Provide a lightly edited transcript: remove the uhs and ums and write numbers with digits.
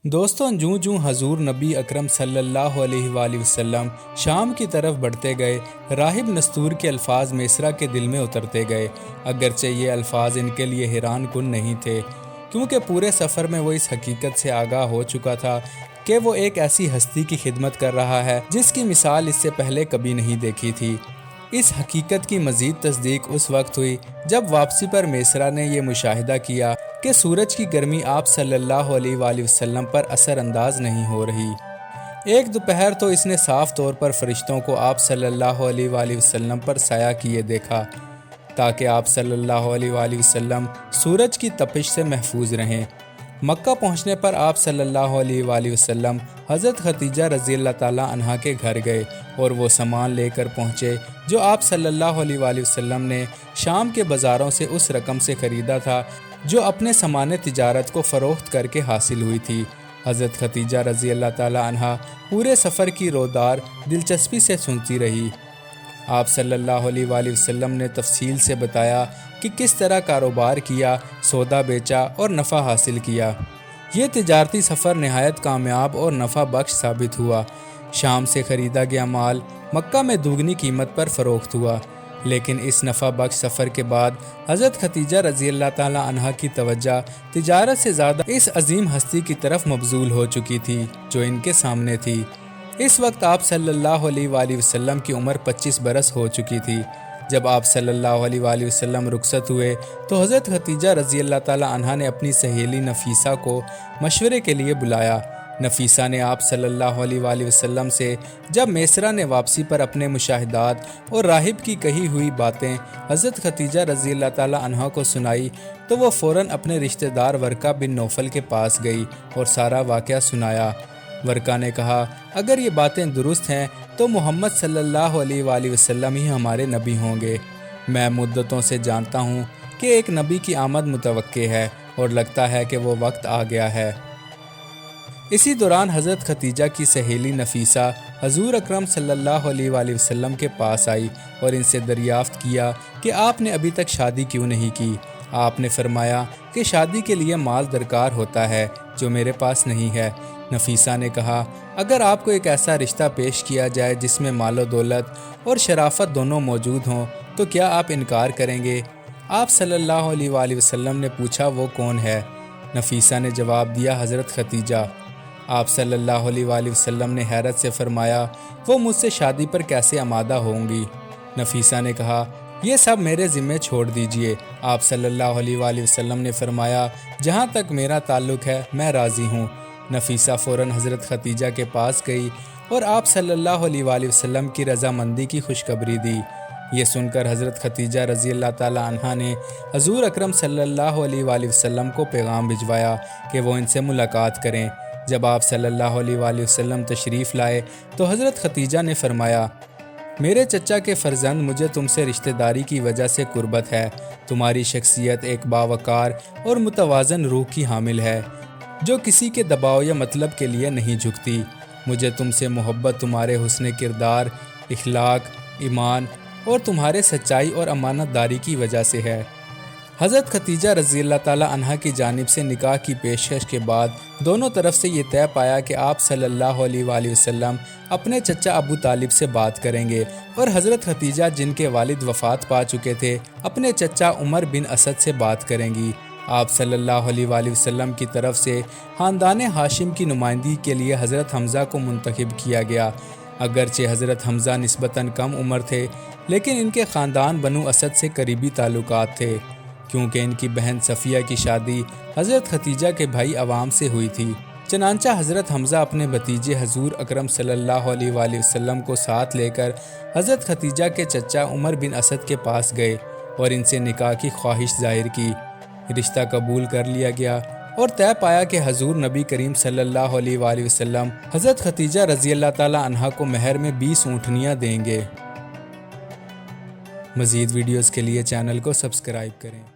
دوستوں، جوں جوں حضور نبی اکرم صلی اللہ علیہ وآلہ وسلم شام کی طرف بڑھتے گئے، راہب نستور کے الفاظ میسرہ کے دل میں اترتے گئے۔ اگرچہ یہ الفاظ ان کے لیے حیران کن نہیں تھے، کیونکہ پورے سفر میں وہ اس حقیقت سے آگاہ ہو چکا تھا کہ وہ ایک ایسی ہستی کی خدمت کر رہا ہے جس کی مثال اس سے پہلے کبھی نہیں دیکھی تھی۔ اس حقیقت کی مزید تصدیق اس وقت ہوئی جب واپسی پر میسرہ نے یہ مشاہدہ کیا کہ سورج کی گرمی آپ صلی اللہ علیہ وآلہ وسلم پر اثر انداز نہیں ہو رہی۔ ایک دوپہر تو اس نے صاف طور پر فرشتوں کو آپ صلی اللہ علیہ وآلہ وسلم پر سایہ کیے دیکھا، تاکہ آپ صلی اللہ علیہ وآلہ وسلم سورج کی تپش سے محفوظ رہیں۔ مکہ پہنچنے پر آپ صلی اللہ علیہ وآلہ وسلم حضرت خدیجہ رضی اللہ تعالیٰ عنہا کے گھر گئے اور وہ سامان لے کر پہنچے جو آپ صلی اللہ علیہ وآلہ وسلم نے شام کے بازاروں سے اس رقم سے خریدا تھا جو اپنے سامان تجارت کو فروخت کر کے حاصل ہوئی تھی۔ حضرت خدیجہ رضی اللہ تعالیٰ عنہا پورے سفر کی رودار دلچسپی سے سنتی رہی۔ آپ صلی اللہ علیہ وآلہ وسلم نے تفصیل سے بتایا کہ کس طرح کاروبار کیا، سودا بیچا اور نفع حاصل کیا۔ یہ تجارتی سفر نہایت کامیاب اور نفع بخش ثابت ہوا۔ شام سے خریدا گیا مال مکہ میں دوگنی قیمت پر فروخت ہوا، لیکن اس نفع بخش سفر کے بعد حضرت خدیجہ رضی اللہ تعالیٰ عنہا کی توجہ تجارت سے زیادہ اس عظیم ہستی کی طرف مبذول ہو چکی تھی جو ان کے سامنے تھی۔ اس وقت آپ صلی اللہ علیہ وآلہ وسلم کی عمر 25 برس ہو چکی تھی۔ جب آپ صلی اللہ علیہ وآلہ وسلم رخصت ہوئے تو حضرت خدیجہ رضی اللہ تعالیٰ عنہا نے اپنی سہیلی نفیسہ کو مشورے کے لیے بلایا۔ نفیسہ نے آپ صلی اللہ علیہ وآلہ وسلم سے جب میسرہ نے واپسی پر اپنے مشاہدات اور راہب کی کہی ہوئی باتیں حضرت خدیجہ رضی اللہ تعالیٰ عنہا کو سنائی تو وہ فوراً اپنے رشتہ دار ورقہ بن نوفل کے پاس گئی اور سارا واقعہ سنایا۔ ورقہ نے کہا، اگر یہ باتیں درست ہیں تو محمد صلی اللہ علیہ وآلہ وسلم ہی ہمارے نبی ہوں گے۔ میں مدتوں سے جانتا ہوں کہ ایک نبی کی آمد متوقع ہے اور لگتا ہے کہ وہ وقت آ گیا ہے۔ اسی دوران حضرت خدیجہ کی سہیلی نفیسہ حضور اکرم صلی اللہ علیہ وآلہ وسلم کے پاس آئی اور ان سے دریافت کیا کہ آپ نے ابھی تک شادی کیوں نہیں کی۔ آپ نے فرمایا کہ شادی کے لیے مال درکار ہوتا ہے جو میرے پاس نہیں ہے۔ نفیسہ نے کہا، اگر آپ کو ایک ایسا رشتہ پیش کیا جائے جس میں مال و دولت اور شرافت دونوں موجود ہوں تو کیا آپ انکار کریں گے؟ آپ صلی اللہ علیہ وآلہ وسلم نے پوچھا، وہ کون ہے؟ نفیسہ نے جواب دیا، حضرت خدیجہ۔ آپ صلی اللہ علیہ وآلہ وسلم نے حیرت سے فرمایا، وہ مجھ سے شادی پر کیسے آمادہ ہوں گی؟ نفیسہ نے کہا، یہ سب میرے ذمے چھوڑ دیجئے۔ آپ صلی اللہ علیہ وآلہ وسلم نے فرمایا، جہاں تک میرا تعلق ہے میں راضی ہوں۔ نفیسہ فوراً حضرت خدیجہ کے پاس گئی اور آپ صلی اللہ علیہ وآلہ وسلم کی رضامندی کی خوشخبری دی۔ یہ سن کر حضرت خدیجہ رضی اللہ تعالیٰ عنہا نے حضور اکرم صلی اللہ علیہ وآلہ وسلم کو پیغام بھجوایا کہ وہ ان سے ملاقات کریں۔ جب آپ صلی اللہ علیہ وآلہ وسلم تشریف لائے تو حضرت خدیجہ نے فرمایا، میرے چچا کے فرزند، مجھے تم سے رشتہ داری کی وجہ سے قربت ہے۔ تمہاری شخصیت ایک باوقار اور متوازن روح کی حامل ہے جو کسی کے دباؤ یا مطلب کے لیے نہیں جھکتی۔ مجھے تم سے محبت تمہارے حسن کردار، اخلاق، ایمان اور تمہارے سچائی اور امانت داری کی وجہ سے ہے۔ حضرت خدیجہ رضی اللہ تعالیٰ عنہا کی جانب سے نکاح کی پیشکش کے بعد دونوں طرف سے یہ طے پایا کہ آپ صلی اللہ علیہ وآلہ وسلم اپنے چچا ابو طالب سے بات کریں گے اور حضرت خدیجہ، جن کے والد وفات پا چکے تھے، اپنے چچا عمر بن اسد سے بات کریں گی۔ آپ صلی اللہ علیہ وآلہ وسلم کی طرف سے خاندان ہاشم کی نمائندگی کے لیے حضرت حمزہ کو منتخب کیا گیا۔ اگرچہ حضرت حمزہ نسبتاً کم عمر تھے، لیکن ان کے خاندان بنو اسد سے قریبی تعلقات تھے، کیونکہ ان کی بہن صفیہ کی شادی حضرت خدیجہ کے بھائی عوام سے ہوئی تھی۔ چنانچہ حضرت حمزہ اپنے بھتیجے حضور اکرم صلی اللہ علیہ وآلہ وسلم کو ساتھ لے کر حضرت خدیجہ کے چچا عمر بن اسد کے پاس گئے اور ان سے نکاح کی خواہش ظاہر کی۔ رشتہ قبول کر لیا گیا اور طے پایا کہ حضور نبی کریم صلی اللہ علیہ وآلہ وسلم حضرت خدیجہ رضی اللہ تعالیٰ عنہا کو مہر میں 20 اونٹنیاں دیں گے۔ مزید ویڈیوز کے لیے چینل کو سبسکرائب کریں۔